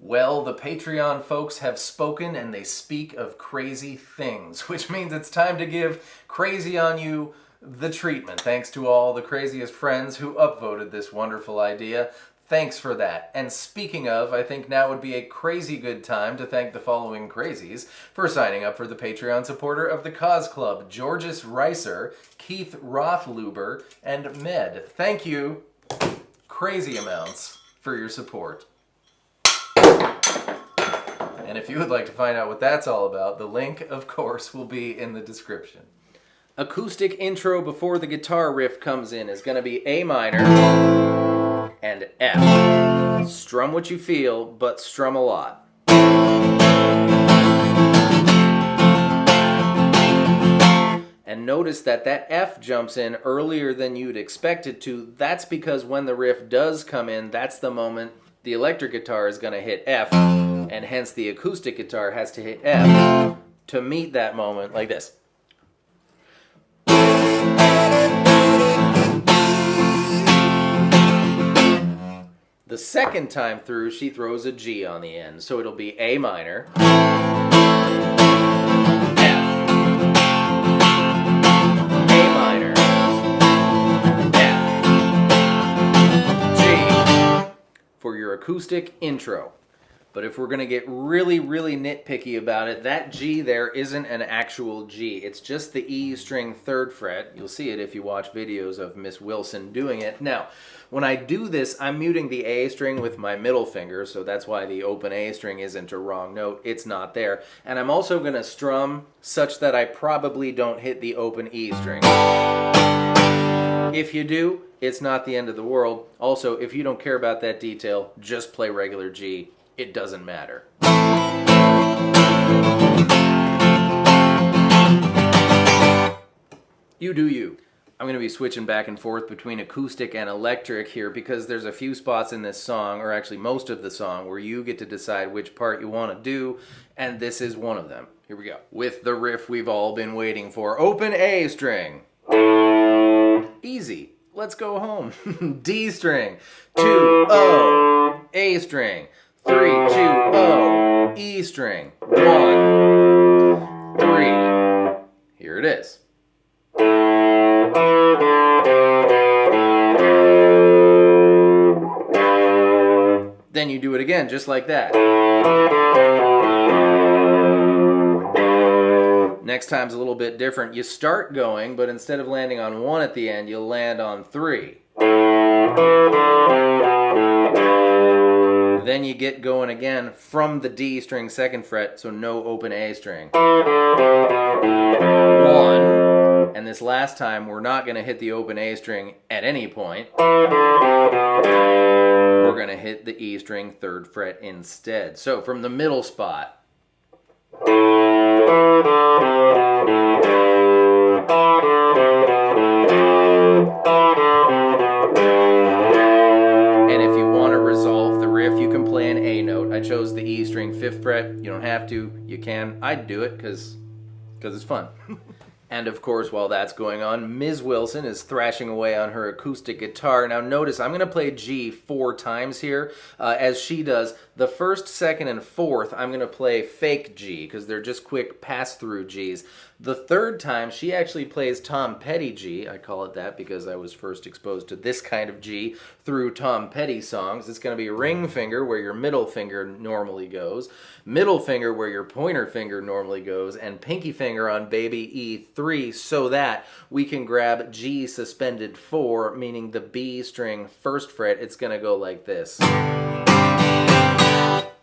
Well, the Patreon folks have spoken and they speak of crazy things, which means it's time to give Crazy on You the treatment. Thanks to all the craziest friends who upvoted this wonderful idea. Thanks for that. And speaking of, I think now would be a crazy good time to thank the following crazies for signing up for the Patreon supporter of the Cause Club: Georges Reiser, Keith Rothluber, and Med. Thank you, crazy amounts, for your support. And if you would like to find out what that's all about, the link, of course, will be in the description. Acoustic intro before the guitar riff comes in is going to be A minor and F. Strum what you feel, but strum a lot. And notice that that F jumps in earlier than you'd expect it to. That's because when the riff does come in, that's the moment the electric guitar is going to hit F, and hence the acoustic guitar has to hit F to meet that moment like this. The second time through, she throws a G on the end, so it'll be A minor, F, A minor, F, G for your acoustic intro. But if we're going to get really, really nitpicky about it, that G there isn't an actual G. It's just the E string 3rd fret. You'll see it if you watch videos of Miss Wilson doing it. Now, when I do this, I'm muting the A string with my middle finger, so that's why the open A string isn't a wrong note. It's not there. And I'm also going to strum such that I probably don't hit the open E string. If you do, it's not the end of the world. Also, if you don't care about that detail, just play regular G. It doesn't matter. You do you. I'm going to be switching back and forth between acoustic and electric here because there's a few spots in this song, or actually most of the song, where you get to decide which part you want to do, and this is one of them. Here we go. With the riff we've all been waiting for. Open A string. Easy. Let's go home. D string. 2, O. A string. 3, 2, O, E string, 1, 3. Here it is. Then you do it again, just like that. Next time's a little bit different. You start going, but instead of landing on 1 at the end, you'll land on 3. Then you get going again from the D string 2nd fret, so no open A string. 1. And this last time, we're not going to hit the open A string at any point. We're going to hit the E string 3rd fret instead. So from the middle spot. You can play an A note. I chose the E string 5th fret. You don't have to. You can. I'd do it because it's fun. And of course, while that's going on, Ms. Wilson is thrashing away on her acoustic guitar. Now notice, I'm going to play G 4 times here, as she does. The 1st, 2nd, and 4th, I'm going to play fake G, because they're just quick pass-through Gs. The 3rd time, she actually plays Tom Petty G. I call it that because I was first exposed to this kind of G through Tom Petty songs. It's going to be ring finger, where your middle finger normally goes, middle finger, where your pointer finger normally goes, and pinky finger on baby E3, so that we can grab G suspended 4, meaning the B string 1st fret. It's going to go like this.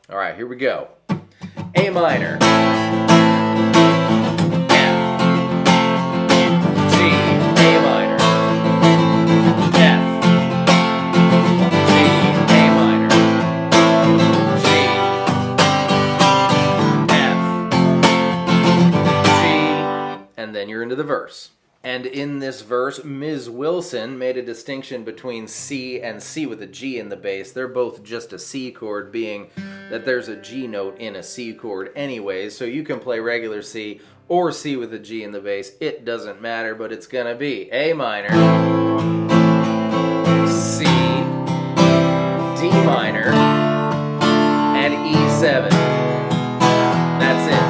All right, here we go. A minor. And then you're into the verse. And in this verse, Ms. Wilson made a distinction between C and C with a G in the bass. They're both just a C chord, being that there's a G note in a C chord anyways, so you can play regular C or C with a G in the bass. It doesn't matter, but it's gonna be A minor, C, D minor, and E E7. That's it.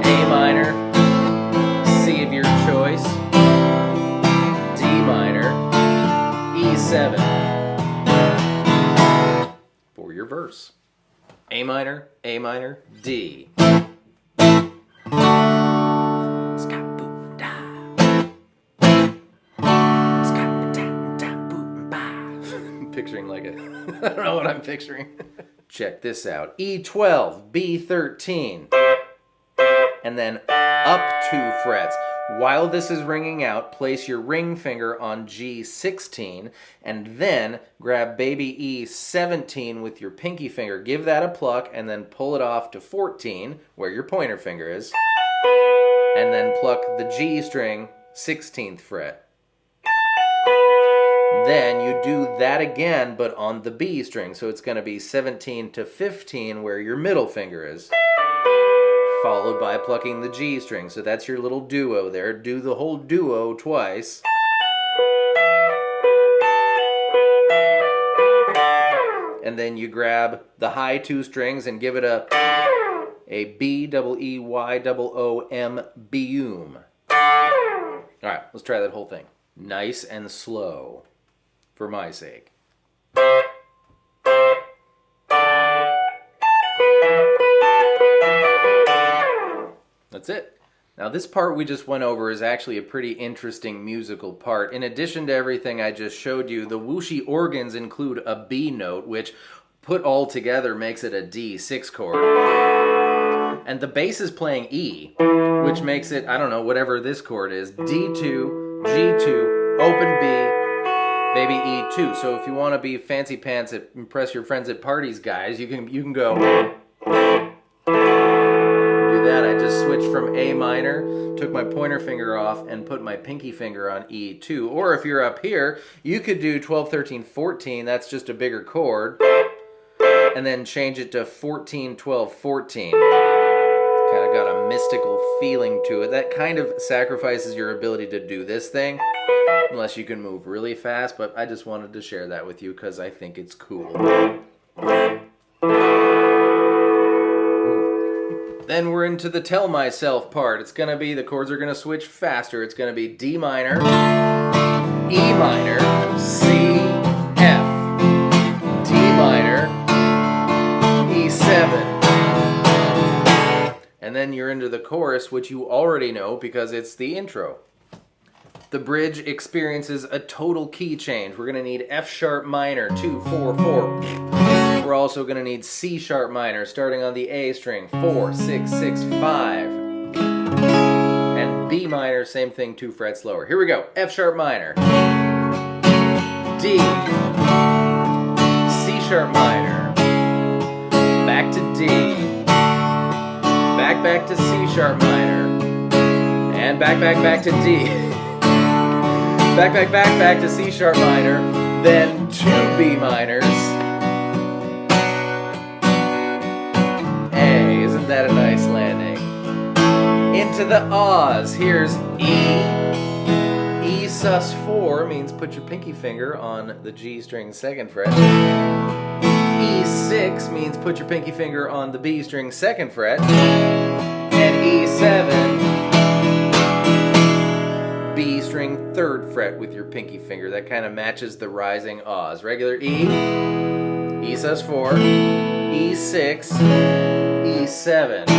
A minor, C of your choice, D minor, E7 for your verse. A minor, D. Picturing like a, I don't know what I'm picturing. Check this out. E12, B13, and then up 2 frets. While this is ringing out, place your ring finger on G16 and then grab baby E17 with your pinky finger. Give that a pluck and then pull it off to 14, where your pointer finger is, and then pluck the G string 16th fret. Then you do that again, but on the B string. So it's going to be 17 to 15, where your middle finger is, followed by plucking the G string. So that's your little duo there. Do the whole duo twice. And then you grab the high 2 strings and give it a B-E-E-Y-O-O-M, B-oom. All right, let's try that whole thing. Nice and slow, for my sake. That's it. Now this part we just went over is actually a pretty interesting musical part. In addition to everything I just showed you, the whooshy organs include a B note, which put all together makes it a D6 chord. And the bass is playing E, which makes it, I don't know, whatever this chord is, D2, G2, open B, baby E2. So if you want to be fancy pants at impress your friends at parties, guys, you can go that. I just switched from A minor, took my pointer finger off, and put my pinky finger on E2. Or if you're up here, you could do 12, 13, 14. That's just a bigger chord. And then change it to 14, 12, 14. Kind of got a mystical feeling to it. That kind of sacrifices your ability to do this thing, unless you can move really fast, but I just wanted to share that with you because I think it's cool. Then we're into the tell myself part. It's gonna be, the chords are gonna switch faster. It's gonna be D minor, E minor, C, F, D minor, E7. And then you're into the chorus, which you already know because it's the intro. The bridge experiences a total key change. We're gonna need F sharp minor, 2, 4, 4. We're also going to need C sharp minor, starting on the A string, 4, 6, 6, 5. And B minor, same thing, 2 frets lower. Here we go. F sharp minor, D, C sharp minor, back to D, back to C sharp minor, and back to D. Back to C sharp minor, then 2 B minors. Isn't that a nice landing? Into the Oz. Here's E. E sus4 means put your pinky finger on the G string 2nd fret. E6 means put your pinky finger on the B string 2nd fret. And E7, B string 3rd fret with your pinky finger. That kind of matches the rising Oz. Regular E, E sus4, E6, E7.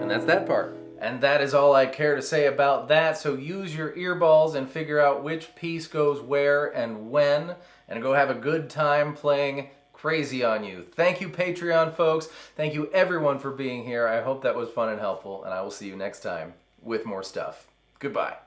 And that's that part. And that is all I care to say about that. So use your earballs and figure out which piece goes where and when, and go have a good time playing Crazy on You. Thank you, Patreon folks. Thank you everyone for being here. I hope that was fun and helpful, and I will see you next time with more stuff. Goodbye.